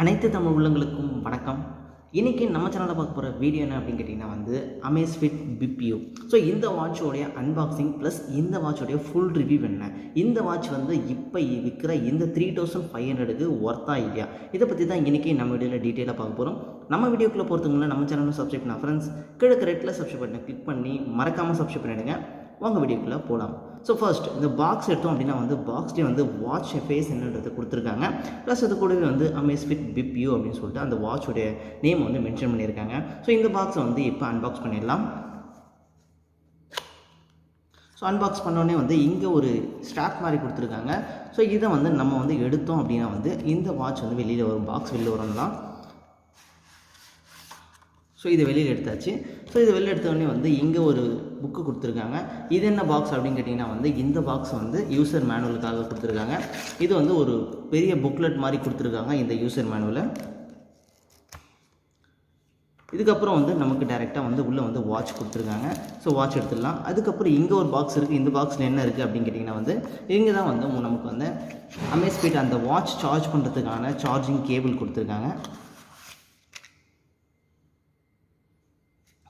அனைத்து தமிழ் உள்ளங்களுக்கும் வணக்கம். இன்றைக்கி நம்ம சேனலில் பார்க்க போகிற வீடியோ என்ன அப்படின்னு கேட்டிங்கன்னா Amazefit Bip U. ஸோ இந்த வாட்சோடைய அன்பாக்சிங் ப்ளஸ் இந்த வாட்சோடைய ஃபுல் ரிவ்யூ என்ன, இந்த வாட்ச் இப்போ விற்கிற இந்த 3500க்கு ஒர்த்தா இல்லையா, இதை பற்றி தான் இன்றைக்கி நம்ம வீடியோவில் டீட்டெயிலாக பார்க்க போகிறோம். நம்ம வீடியோக்குள்ளே போகிறதுக்கு முன்னாடி நம்ம சேனலில் சப்ஸ்கிரைப் பண்ண ஃப்ரெண்ட்ஸ் கிழக்கு ரெட்டில் சப்ஸ்கிரைப் பட்டனை கிளிக் பண்ணி மறக்காமல் சப்ஸ்கிரைப் பண்ணிவிடுங்க. வாங்க வீடியோக்குள்ளே போகலாம். ஸோ ஃபர்ஸ்ட் இந்த பாக்ஸ் எடுத்தோம் அப்படின்னா பாக்ஸ்லேயே வாட்ச் ஃபேஸ் என்னன்றது கொடுத்துருக்காங்க. ப்ளஸ் அது கூடவே Amazefit Bip U அப்படின்னு சொல்லிட்டு அந்த வாட்சோடைய நேம் மென்ஷன் பண்ணியிருக்காங்க. ஸோ இந்த பாக்ஸை இப்போ அன்பாக்ஸ் பண்ணிடலாம். ஸோ அன்பாக்ஸ் பண்ணோடனே இங்கே ஒரு ஸ்ட்ராப் மாதிரி கொடுத்துருக்காங்க. ஸோ இதை நம்ம எடுத்தோம் அப்படின்னா இந்த வாட்ச் வெளியில் வரும், பாக்ஸ் வெளியில் வரும் தான். ஸோ இதை வெளியில் எடுத்தாச்சு. ஸோ இதை வெளியில் எடுத்தோடனே இங்கே ஒரு புக்கு கொடுத்துருக்காங்க. இது என்ன பாக்ஸ் அப்படின்னு கேட்டிங்கன்னா இந்த பாக்ஸ் யூசர் மேனுவலுக்காக கொடுத்துருக்காங்க. இது ஒரு பெரிய புக்லெட் மாதிரி கொடுத்துருக்காங்க இந்த யூசர் மேனுவலை. இதுக்கப்புறம் நமக்கு டைரெக்டாக உள்ளே வாட்ச் கொடுத்துருக்காங்க. ஸோ வாட்ச் எடுத்துடலாம். அதுக்கப்புறம் இங்கே ஒரு பாக்ஸ் இருக்குது. இந்த பாக்ஸில் என்ன இருக்குது அப்படின்னு கேட்டிங்கன்னா இங்கே தான் நமக்கு Amazfit அந்த வாட்ச் சார்ஜ் பண்ணுறதுக்கான சார்ஜிங் கேபிள் கொடுத்துருக்காங்க.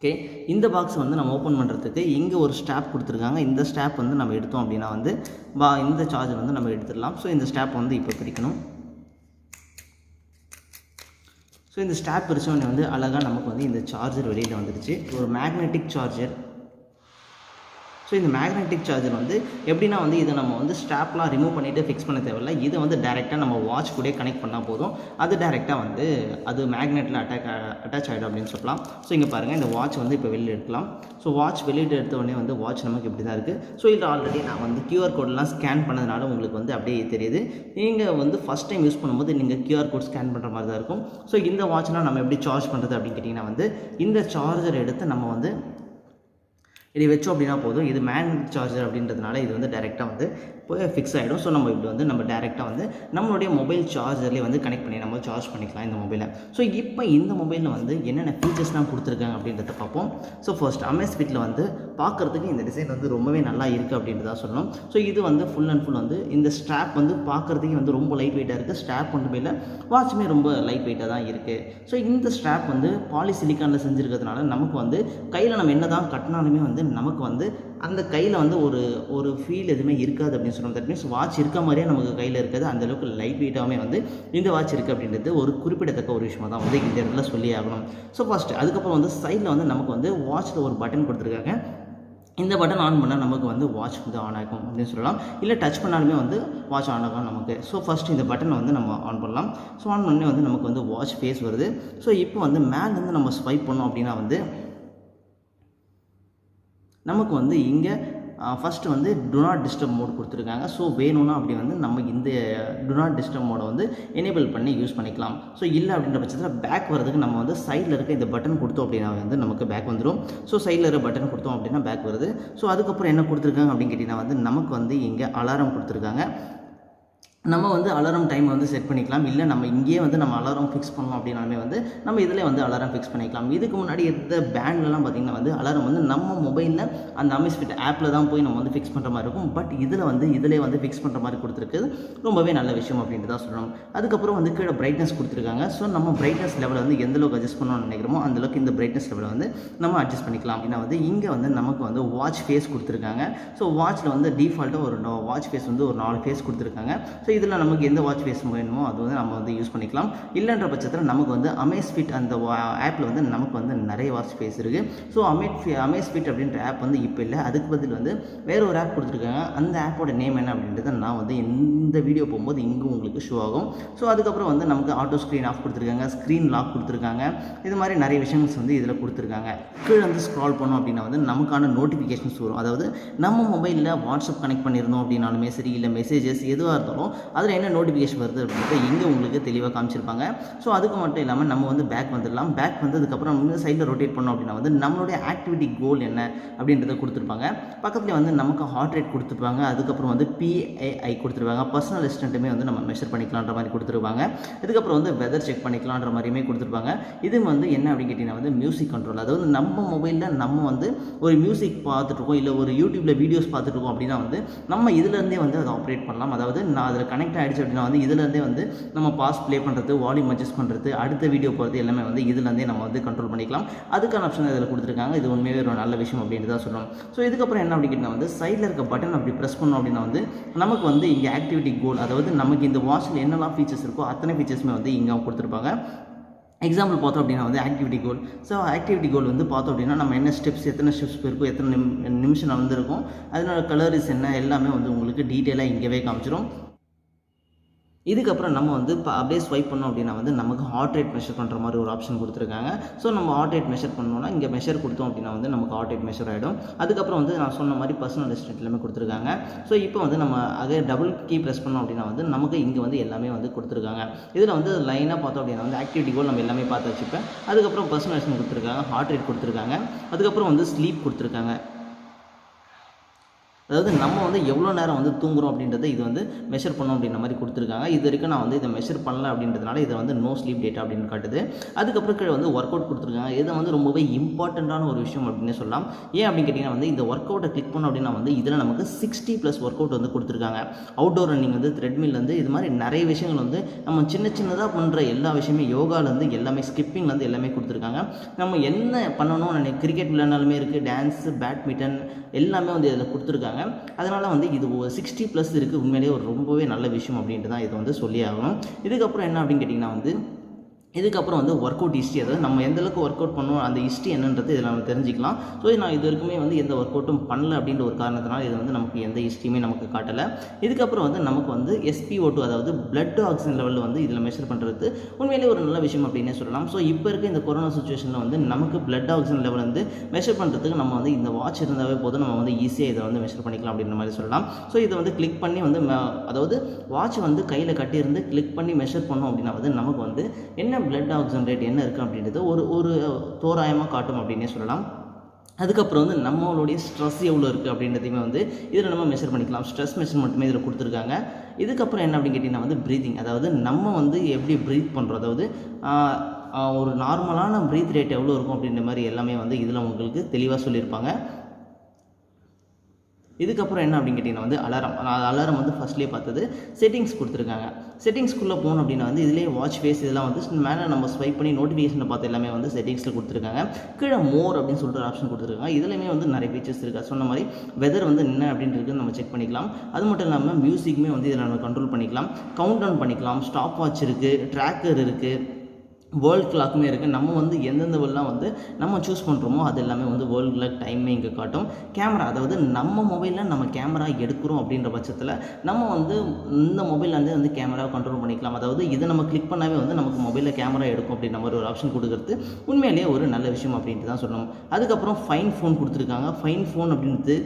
ஓகே, இந்த பாக்ஸ் நம்ம ஓப்பன் பண்ணுறதுக்கு இங்கே ஒரு ஸ்டாப் கொடுத்துருக்காங்க. இந்த ஸ்டாப் நம்ம எடுத்தோம் அப்படின்னா இந்த சார்ஜர் நம்ம எடுத்துடலாம். ஸோ இந்த ஸ்டாப் இப்போ பிரிக்கணும். ஸோ இந்த ஸ்டாப் பிரித்தோடனே அழகாக நமக்கு இந்த சார்ஜர் வெளியில் வந்துடுச்சு. ஒரு மேக்னெட்டிக் சார்ஜர். ஸோ இந்த மேக்னெட்டிக் சார்ஜர் எப்படின்னா இதை நம்ம ஸ்டாப்லாம் ரிமூவ் பண்ணிவிட்டு ஃபிக்ஸ் பண்ண தேவையில்லை. இதை டைரெக்டாக நம்ம வாட்ச் கூட கனெக்ட் பண்ணால் போதும். அது டைரெக்டாக அது மேக்னெட்டில் அட்டாச் ஆகிடும் அப்படின்னு சொல்லலாம். ஸோ இங்கே பாருங்கள், இந்த வாட்ச் இப்போ வெளியில் எடுக்கலாம். ஸோ வாட்ச் வெளியில் எடுத்த உடனே வாட்ச் நமக்கு இப்படி தான் இருக்குது. ஸோ இதில் ஆல்ரெடி நான் கியூஆர் கோடெலாம் ஸ்கேன் பண்ணதுனால உங்களுக்கு அப்படியே தெரியுது. நீங்கள் ஃபஸ்ட் டைம் யூஸ் பண்ணும்போது நீங்கள் கியூஆர் கோட் ஸ்கேன் பண்ணுற மாதிரி தான் இருக்கும். ஸோ இந்த வாட்ச்னால் நம்ம எப்படி சார்ஜ் பண்ணுறது அப்படின்னு கேட்டிங்கன்னா இந்த சார்ஜர் எடுத்து நம்ம இது வச்சோம் அப்படின்னா போதும். இது மேக்னெட்டிக் சார்ஜர் அப்படின்றதுனால இது டைரெக்டாக போய் ஃபிக்ஸ் ஆகிடும். ஸோ நம்ம இப்படி நம்ம டைரெக்டாக நம்மளுடைய மொபைல் சார்ஜர்லேயே கனெக்ட் பண்ணி நம்ம சார்ஜ் பண்ணிக்கலாம் இந்த மொபைலை. ஸோ இப்போ இந்த மொபைலில் என்னென்ன ஃபீச்சர்ஸ்லாம் கொடுத்துருக்காங்க அப்படின்றத பார்ப்போம். ஸோ ஃபர்ஸ்ட் Amazfitல பார்க்குறதுக்கு இந்த டிசைன் ரொம்பவே நல்லா இருக்குது அப்படின்றத சொல்லணும். ஸோ இது ஃபுல் அண்ட் ஃபுல் இந்த ஸ்ட்ராப் பார்க்குறதுக்கு ரொம்ப லைட் வெயிட்டாக இருக்குது. ஸ்ட்ராப் மேலே வாட்சுமே ரொம்ப லைட் வெயிட்டாக தான் இருக்குது. ஸோ இந்த ஸ்ட்ராப் பாலிசிலிக்கானில் செஞ்சுருக்கிறதுனால நமக்கு கையில் நம்ம என்ன தான் கட்டினாலுமே நமக்கு அந்த கையில் ஒரு ஃபீல் எதுவுமே இருக்காது அப்படின்னு சொல்லுவோம். தட் மீன்ஸ் வாட்ச் இருக்க மாதிரியே நமக்கு கையில் இருக்காது. அந்தளவுக்கு லைட் வெயிட்டாகவே இந்த வாட்ச் இருக்குது அப்படின்றது ஒரு குறிப்பிடத்தக்க ஒரு விஷயமாக தான் இந்த இடத்துல சொல்லி ஆகணும். ஸோ ஃபஸ்ட்டு அதுக்கப்புறம் சைடில் நமக்கு வாட்சில் ஒரு பட்டன் கொடுத்துருக்காங்க. இந்த பட்டன் ஆன் பண்ணால் நமக்கு வாட்ச் ஆன் ஆகும் அப்படின்னு சொல்லலாம். இல்லை டச் பண்ணாலுமே வாட்ச் ஆன் ஆகும் நமக்கு. ஸோ ஃபஸ்ட் இந்த பட்டனை நம்ம ஆன் பண்ணலாம். ஸோ ஆன் பண்ணி நமக்கு வாட்ச் ஃபேஸ் வருது. ஸோ இப்போ மேலேருந்து நம்ம ஸ்வைப் பண்ணோம் அப்படின்னா நமக்கு இங்கே first do not disturb mode கொடுத்துருக்காங்க. ஸோ வேணும்னா அப்படி நம்ம இந்த டு நாட் டிஸ்டர்ப் மோடை எனேபிள் பண்ணி யூஸ் பண்ணிக்கலாம். ஸோ இல்லை அப்படின்ற பட்சத்தில் பேக் வரதுக்கு நம்ம சைடில் இருக்க இந்த பட்டன் கொடுத்தோம் அப்படின்னா நமக்கு பேக் வந்துடும். ஸோ சைடில் இருக்க பட்டன் கொடுத்தோம் அப்படின்னா பேக் வருது. ஸோ அதுக்கப்புறம் என்ன கொடுத்துருக்காங்க அப்படின்னு கேட்டிங்கன்னா நமக்கு இங்கே அலாரம் கொடுத்துருக்காங்க. நம்ம அலாரம் டைம் செட் பண்ணிக்கலாம். இல்லை நம்ம இங்கேயே நம்ம அலாரம் ஃபிக்ஸ் பண்ணோம் அப்படின்னாலுமே நம்ம இதில் அலாரம் ஃபிக்ஸ் பண்ணிக்கலாம். இதுக்கு முன்னாடி இருந்த பேண்ட்லலாம் பார்த்திங்கன்னா அலாரம் நம்ம மொபைலில் அந்த Amazfit ஆப்பில் தான் போய் நம்ம ஃபிக்ஸ் பண்ணுற மாதிரி இருக்கும். பட் இதிலே ஃபிக்ஸ் பண்ணுற மாதிரி கொடுத்துருக்குது. ரொம்பவே நல்ல விஷயம் அப்படின்ட்டு தான் சொல்லணும். அதுக்கப்புறம் கீழே பிரைட்னஸ் கொடுத்துருக்காங்க. ஸோ நம்ம பிரைட்னஸ் லெவலை எந்தளவுக்கு அட்ஜஸ்ட் பண்ணணும்னு நினைக்கிறோமோ அந்தளவுக்கு இந்த பிரைட்னஸ் லெவலை நம்ம அட்ஜஸ்ட் பண்ணிக்கலாம். ஏன்னா இங்கே நமக்கு வாட்ச் ஃபேஸ் கொடுத்துருக்காங்க. ஸோ வாட்சில் டிஃபால்ட்டாக ஒரு வாட்ச் ஃபேஸ் ஒரு 4 ஃபேஸ் கொடுத்துருக்காங்க. ஸோ இதில் நமக்கு எந்த வாட்ச் ஃபேஸ் வேணுமோ அது நம்ம யூஸ் பண்ணிக்கலாம். இல்லைன்ற பட்சத்தில் நமக்கு Amazfit அந்த ஆப்பில் நமக்கு நிறைய வாட்ச் ஃபேஸ் இருக்குது. ஸோ Amazfit அப்படின்ற ஆப் இப்போ இல்லை. அதுக்கு பதில் வேறு ஒரு ஆப் கொடுத்துருக்காங்க. அந்த ஆப்போட நேம் என்ன அப்படின்றத நான் இந்த வீடியோ போகும்போது இங்கே உங்களுக்கு ஷோ ஆகும். ஸோ அதுக்கப்புறம் நமக்கு ஆட்டோ ஸ்க்ரீன் ஆஃப் கொடுத்துருக்காங்க, ஸ்க்ரீன் லாக் கொடுத்துருக்காங்க. இது மாதிரி நிறைய விஷயங்கள் இதில் கொடுத்துருக்காங்க. கீழே ஸ்க்ரால் பண்ணோம் அப்படின்னா நமக்கான நோட்டிஃபிகேஷன்ஸ் வரும். அதாவது நம்ம மொபைலில் வாட்ஸ்அப் கனெக்ட் பண்ணியிருந்தோம் அப்படின்னாலுமே சரி, இல்லை மெசேஜஸ் எதுவாக இருந்தாலும் அதில் என்ன நோட்டிஃபிகேஷன் வருது அப்படின்ட்டு இங்கே உங்களுக்கு தெளிவாக காமிச்சிருப்பாங்க. ஸோ அதுக்கு மட்டும் இல்லாமல் நம்ம பேக் வந்துடலாம். பேக் வந்ததுக்கப்புறம் சைடில் ரொட்டேட் பண்ணோம் அப்படின்னா நம்மளுடைய ஆக்டிவிட்டி கோல் என்ன அப்படின்றத கொடுத்துருப்பாங்க. பக்கத்தில் நமக்கு ஹார்ட் ரேட் கொடுத்துருப்பாங்க. அதுக்கப்புறம் PAI கொடுத்துருப்பாங்க. பர்சனல் அசிஸ்டண்ட்டுமே நம்ம மெஷர் பண்ணிக்கலான்ற மாதிரி கொடுத்துருப்பாங்க. இதுக்கப்புறம் வெதர் செக் பண்ணிக்கலான்ற மாதிரியுமே கொடுத்துருப்பாங்க. இது என்ன அப்படின்னு கேட்டிங்கன்னா மியூசிக் கண்ட்ரோல். அதாவது நம்ம மொபைலில் நம்ம ஒரு மியூசிக் பார்த்துட்ருக்கோம், இல்லை ஒரு யூடியூப்பில் வீடியோஸ் பார்த்துட்ருக்கோம் அப்படின்னா நம்ம இதுலேருந்தே அதை ஆப்ரேட் பண்ணலாம். அதாவது நான் அதில் கனெக்ட் ஆகிடுச்சு அப்படின்னா வந்து இதுலேருந்தே வந்து நம்ம பாஸ் ப்ளே பண்ணுறது, வால்யூம் அட்ஜஸ்ட் பண்ணுறது, அடுத்த வீடியோ போகிறது எல்லாமே வந்து இதுலேருந்தே நம்ம வந்து கண்ட்ரோல் பண்ணிக்கலாம். அதுக்கான ஆப்ஷன் இதில் கொடுத்துருக்காங்க. இது உண்மையாகவே ஒரு நல்ல விஷயம் அப்படின்னு தான் சொல்லணும். ஸோ இதுக்கப்புறம் என்ன அப்படின்னு கேட்டால் வந்து சைடில் இருக்க பட்டன் அப்படி ப்ரெஸ் பண்ணோம் அப்படின்னா வந்து நமக்கு வந்து இங்கே ஆக்டிவிட்டி கோல், அதாவது நமக்கு இந்த வாட்சில் என்னெல்லாம் ஃபீச்சர்ஸ் இருக்கோ அத்தனை ஃபீச்சர்ஸுமே வந்து இங்கே கொடுத்துருப்பாங்க. எக்ஸாம்பிள் பார்த்தோம் அப்படின்னா வந்து ஆக்டிவிட்டி கோல். ஸோ ஆக்டிவிட்டி கோல் வந்து பார்த்தோம் அப்படின்னா நம்ம என்ன ஸ்டெப்ஸ், எத்தனை ஸ்டெப்ஸ் போயிருக்கோம், எத்தனை நிமிஷம் நடந்திருக்கும், அதனோட கலர்ஸ் என்ன எல்லாமே வந்து உங்களுக்கு டீட்டெயிலாக இங்கேவே காமிச்சிடும். இதுக்கப்புறம் நம்ம வந்து இப்போ அப்படியே ஸ்வைப் பண்ணோம் அப்படின்னா வந்து நமக்கு ஹார்ட் ரேட் மெஷர் பண்ணுற மாதிரி ஒரு ஆப்ஷன் கொடுத்துருக்காங்க. ஸோ நம்ம ஹார்ட் ரேட் மெஷர் பண்ணோம்னா இங்கே மெஷர் கொடுத்தோம் அப்படின்னா வந்து நமக்கு ஹார்ட் ரேட் மெஷர் ஆகிடும். அதுக்கப்புறம் வந்து நான் சொன்ன மாதிரி பர்சனல் அசிஸ்டன்ட் எல்லாமே கொடுத்துருக்காங்க. ஸோ இப்போ வந்து நம்ம அதே டபுள் கீ ப்ரெஸ் பண்ணோம் அப்படின்னா வந்து நமக்கு இங்கே வந்து எல்லாமே வந்து கொடுத்துருக்காங்க. இதில் வந்து லைனாக பார்த்தோம் அப்படின்னா வந்து ஆக்டிவிட்டி கோல் நம்ம எல்லாமே பார்த்து வச்சுப்பேன். அதுக்கப்புறம் பர்சனல் அசிஸ்டன்ட் கொடுத்துருக்காங்க, ஹார்ட் ரேட் கொடுத்துருக்காங்க, அதுக்கப்புறம் வந்து ஸ்லீப் கொடுத்துருக்காங்க. அதாவது நம்ம வந்து எவ்வளோ நேரம் வந்து தூங்குறோம் அப்படின்றத இது வந்து மெஷர் பண்ணோம் அப்படின்ற மாதிரி கொடுத்துருக்காங்க. இது வரைக்கும் நான் வந்து இதை மெஷர் பண்ணல அப்படின்றதுனால இதை வந்து நோ ஸ்லீப் டேட்டா அப்படின்னு காட்டுது. அதுக்கப்புறம் கீழே வந்து ஒர்க் அவுட் கொடுத்துருக்காங்க. இதை வந்து ரொம்பவே இம்பார்ட்டண்ட்டான ஒரு விஷயம் அப்படின்னு சொல்லலாம். ஏன் அப்படின்னு கேட்டிங்கன்னா வந்து இந்த ஒர்க் அவுட்டை கிளிக் பண்ணோம் அப்படின்னா வந்து இதில் நமக்கு 60+ ஒர்க் அவுட் வந்து கொடுத்துருக்காங்க. அவுட்டோர் ரன்னிங் வந்து த்ரெட்மில்லேருந்து இது மாதிரி நிறைய விஷயங்கள் வந்து நம்ம சின்னதாக பண்ணுற எல்லா விஷயமே, யோகாலேருந்து எல்லாமே, ஸ்கிப்பிங்லேருந்து எல்லாமே கொடுத்துருக்காங்க. நம்ம என்ன பண்ணணும், கிரிக்கெட் விளையாண்டாலுமே இருக்குது, டான்ஸு, பேட்மிண்டன் எல்லாமே வந்து இதில் கொடுத்துருக்காங்க. அதனால் வந்து இது 60+ இருக்குது. உண்மையிலேயே ஒரு ரொம்பவே நல்ல விஷயம் அப்படின்ட்டு தான் இதை வந்து சொல்லி ஆகணும். இதுக்கப்புறம் என்ன அப்படின்னு கேட்டிங்கன்னா வந்து இதுக்கப்புறம் வந்து ஒர்க் அவுட் ஹிஸ்ட்ரி, அதாவது நம்ம எந்தளவுக்கு ஒர்க் அவுட் பண்ணுவோம் அந்த ஹிஸ்ட்ரி என்னன்றது இதில் நம்ம தெரிஞ்சிக்கலாம். ஸோ நான் இது வரைக்குமே வந்து எந்த ஒர்க் அவுட்டும் பண்ணல அப்படின்ற ஒரு காரணத்தினால இது வந்து நமக்கு எந்த ஹிஸ்ட்ரியுமே நமக்கு காட்டலை. இதுக்கப்புறம் வந்து நமக்கு வந்து SpO2, அதாவது பிளட் ஆக்சிஜன் லெவலில் வந்து இதில் மெஷர் பண்ணுறது உண்மையிலேயே ஒரு நல்ல விஷயம் அப்படின்னே சொல்லலாம். ஸோ இப்போ இருக்க இந்த கொரோனா சுச்சுவேஷனில் வந்து நமக்கு பிளட் ஆக்சிஜன் லெவல் வந்து மெஷர் பண்ணுறதுக்கு நம்ம வந்து இந்த வாட்ச் இருந்தாவே போதும், நம்ம வந்து ஈஸியாக இதை வந்து மெஷர் பண்ணிக்கலாம் அப்படின்ற மாதிரி சொல்லலாம். ஸோ இதை வந்து கிளிக் பண்ணி வந்து அதாவது வாட்ச் வந்து கையில் கட்டியிருந்து கிளிக் பண்ணி மெஷர் பண்ணோம் அப்படின்னா வந்து நமக்கு வந்து என்ன பிளட் ஆக்சிஜன் ரேட் என்ன இருக்குது அப்படின்றது ஒரு தோராயமாக காட்டும் அப்படின்னே சொல்லலாம். அதுக்கப்புறம் வந்து நம்மளுடைய ஸ்ட்ரெஸ் எவ்வளோ இருக்குது அப்படின்றதையுமே வந்து இதில் நம்ம மெஷர் பண்ணிக்கலாம். ஸ்ட்ரெஸ் மெஷர் மட்டுமே இதில் கொடுத்துருக்காங்க. இதுக்கப்புறம் என்ன அப்படின்னு கேட்டிங்கன்னா வந்து ப்ரீத்திங், அதாவது நம்ம வந்து எப்படி ப்ரீத் பண்ணுறோம், அதாவது ஒரு நார்மலான ப்ரீத் ரேட் எவ்வளோ இருக்கும் அப்படின்ற மாதிரி எல்லாமே வந்து இதில் உங்களுக்கு தெளிவாக சொல்லியிருப்பாங்க. இதுக்கப்புறம் என்ன அப்படின்னு கேட்டிங்கன்னா வந்து அலாரம் வந்து ஃபஸ்ட்லேயே பார்த்தது செட்டிங்ஸ் கொடுத்துருக்காங்க. செட்டிங்ஸ்குள்ளே போகணும் அப்படின்னா வந்து இதிலே வாட்ச் ஃபேஸ் இதெல்லாம் வந்து மேலே நம்ம ஸ்வைப் பண்ணி நோட்டிஃபிகேஷனை பார்த்து எல்லாமே வந்து செட்டிங்ஸில் கொடுத்துருக்காங்க. கீழே மோர் அப்படின்னு சொல்லிட்டு ஒரு ஆப்ஷன் கொடுத்துருக்காங்க. இதுலையுமே வந்து நிறைய ஃபீச்சர்ஸ் இருக்குது. சொன்ன மாதிரி வெதர் வந்து என்ன அப்படின்றது நம்ம செக் பண்ணிக்கலாம். அது மட்டும் இல்லாமல் மியூசிக்குமே வந்து இதில் நம்ம கண்ட்ரோல் பண்ணிக்கலாம், கவுண்ட் டவுன் பண்ணிக்கலாம், ஸ்டாப் வாட்ச் இருக்குது, ட்ராக்கர் இருக்குது, வேர்ல்ட் கிளாக்குமே இருக்குது. நம்ம வந்து எந்தெந்த வேர்ல்டெலாம் வந்து நம்ம சூஸ் பண்ணுறோமோ அது எல்லாமே வந்து வேர்ல்டு கிளாக் டைமே இங்கே காட்டும். கேமரா, அதாவது நம்ம மொபைலில் நம்ம கேமரா எடுக்கிறோம் அப்படின்ற பட்சத்தில் நம்ம வந்து இந்த மொபைல்லேருந்து வந்து கேமராவை கண்ட்ரோல் பண்ணிக்கலாம். அதாவது இதை நம்ம கிளிக் பண்ணாவே வந்து நமக்கு மொபைலில் கேமரா எடுக்கும் அப்படின்ற மாதிரி ஒரு ஆப்ஷன் கொடுக்குறது உண்மையிலேயே ஒரு நல்ல விஷயம் அப்படின்ட்டு தான் சொல்லணும். அதுக்கப்புறம் ஃபைன் ஃபோன் கொடுத்துருக்காங்க. ஃபைன் ஃபோன் அப்படின்றது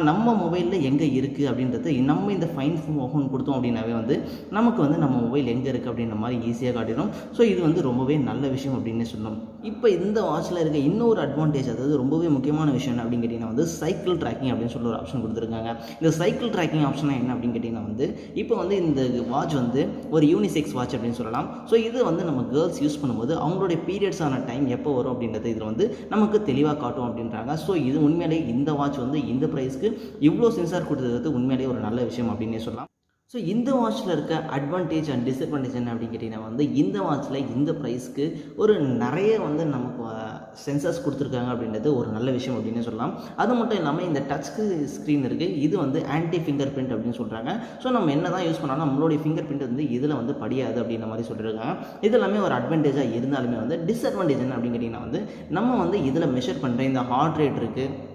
நம்ம மொபைலில் எங்கே இருக்குது அப்படின்றது நம்ம இந்த ஃபைன் ஃபோன் கொடுத்தோம் அப்படின்னாவே வந்து நமக்கு வந்து நம்ம மொபைல் எங்கே இருக்குது அப்படின்ற மாதிரி ஈஸியாக காட்டிடும். ஸோ இது வந்து ரொம்பவே நல்ல விஷயம் அப்படின்னு சொல்லணும். இப்போ இந்த வாட்சில் இருக்க இன்னொரு அட்வான்டேஜ், அதாவது ரொம்பவே முக்கியமான விஷயம் என்ன அப்படின்னு கேட்டிங்கன்னா வந்து சைக்கிள் ட்ராக்கிங் அப்படின்னு சொல்லி ஒரு ஆப்ஷன் கொடுத்துருக்காங்க. இந்த சைக்கிள் ட்ராக்கிங் ஆப்ஷனாக என்ன அப்படின்னு கேட்டிங்கன்னா வந்து இப்போ வந்து இந்த வாட்ச் வந்து ஒரு யூனிசெக்ஸ் வாட்ச் அப்படின்னு சொல்லலாம். ஸோ இது வந்து நம்ம கேர்ள்ஸ் யூஸ் பண்ணும்போது அவங்களுடைய பீரியட்ஸான டைம் எப்போ வரும் அப்படின்றது இதில் வந்து நமக்கு தெளிவாக காட்டும் அப்படின்றாங்க. ஸோ இது உண்மையிலேயே இந்த வாட்ச் வந்து இந்த ப்ரைஸ்க்கு இவ்வளோ சென்சார் கொடுத்தது உண்மையிலேயே ஒரு நல்ல விஷயம் அப்படின்னே சொல்லலாம். ஸோ இந்த வாட்சில் இருக்க அட்வான்டேஜ் அண்ட் டிஸ்அட்வான்டேஜ் என்ன அப்படின்னு கேட்டிங்கன்னா வந்து இந்த வாட்சில் இந்த ப்ரைஸ்க்கு ஒரு நிறைய வந்து நமக்கு சென்சர்ஸ் கொடுத்துருக்காங்க அப்படின்றது ஒரு நல்ல விஷயம் அப்படின்னு சொல்லலாம். அது மட்டும் இல்லாமல் இந்த டச் ஸ்க்ரீன் இருக்குது, இது வந்து ஆன்டி ஃபிங்கர் பிரிண்ட் அப்படின்னு சொல்கிறாங்க. ஸோ நம்ம என்ன தான் யூஸ் பண்ணாலும் நம்மளுடைய ஃபிங்கர் பிரிண்ட் வந்து இதில் வந்து படியாது அப்படின்ற மாதிரி சொல்லியிருக்காங்க. இது எல்லாமே ஒரு அட்வான்டேஜாக இருந்தாலுமே வந்து டிஸ்அட்வான்டேஜ் என்ன அப்படின்னு கேட்டிங்கன்னா வந்து நம்ம வந்து இதில் மெஷர் பண்ணுற இந்த ஹார்ட் ரேட் இருக்குது,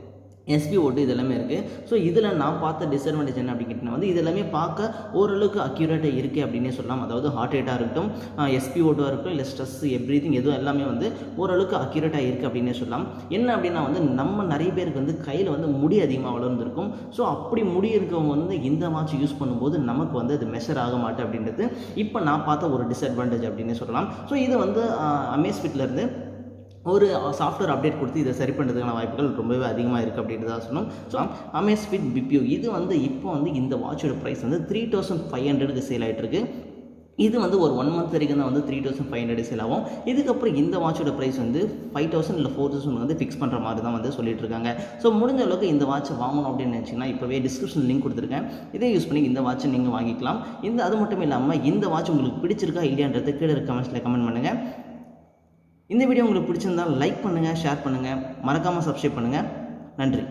SpO2 இது எல்லாமே இருக்குது. ஸோ இதில் நான் பார்த்த டிஸ்அட்வான்டேஜ் என்ன அப்படின்னு கேட்டிங்கன்னா வந்து இது எல்லாமே பார்க்க ஓரளவுக்கு அக்யூரேட்டாக இருக்குது அப்படின்னே சொல்லலாம். அதாவது ஹார்ட் ரேட்டாக இருக்கட்டும், SpO2 இருக்கட்டும், இல்லை ஸ்ட்ரெஸ் எவ்ரிதிங் எதுவும் எல்லாமே வந்து ஓரளவுக்கு அக்யூரேட்டாக இருக்குது அப்படின்னே சொல்லலாம். என்ன அப்படின்னா வந்து நம்ம நிறைய பேருக்கு வந்து கையில் வந்து முடி அதிகமாக வளர்ந்துருக்கும். ஸோ அப்படி முடி இருக்கவங்க வந்து இந்த வாட்ச் யூஸ் பண்ணும்போது நமக்கு வந்து அது மெஷர் ஆக மாட்டேன் அப்படின்றது இப்போ நான் பார்த்த ஒரு டிஸ்அட்வான்டேஜ் அப்படின்னே சொல்லலாம். ஸோ இது வந்து Amazefitலேருந்து ஒரு சாஃப்ட்வேர் அப்டேட் கொடுத்து இதை சரி பண்ணுறதுக்கான வாய்ப்புகள் ரொம்பவே அதிகமாக இருக்குது அப்படின்ட்டு தான் சொல்லணும். ஸோ Amazefit Bip U இது வந்து இப்போ வந்து இந்த வாட்சோட ப்ரைஸ் வந்து 3500க்கு சேல் ஆகிட்டுருக்கு. இது வந்து ஒரு 1 மந்த் வரைக்கும் தான் வந்து 3500 சேல் ஆகும். இதுக்கப்புறம் இந்த வாட்சோட ப்ரைஸ் வந்து 5000 இல்லை 4000 வந்து ஃபிக்ஸ் பண்ணுற மாதிரி தான் வந்து சொல்லிட்டு இருக்காங்க. ஸோ முடிஞ்ச அளவுக்கு இந்த வாட்சை வாங்கணும் அப்படின்னு நினச்சிங்கன்னா இப்போவே டிஸ்கிரிப்ஷன் லிங்க் கொடுத்துருக்கேன். இதை யூஸ் பண்ணி இந்த வாட்சை நீங்கள் வாங்கிக்கலாம். அது மட்டும் இல்லாமல் இந்த வாட்ச் உங்களுக்கு பிடிச்சிருக்கா இல்லையான்றது கீழே இருக்க கமெண்ட்ஸில் கமெண்ட் பண்ணுங்கள். இந்த வீடியோ உங்களுக்கு பிடிச்சிருந்தால் லைக் பண்ணுங்கள், ஷேர் பண்ணுங்கள், மறக்காமல் சப்ஸ்கிரைப் பண்ணுங்கள். நன்றி.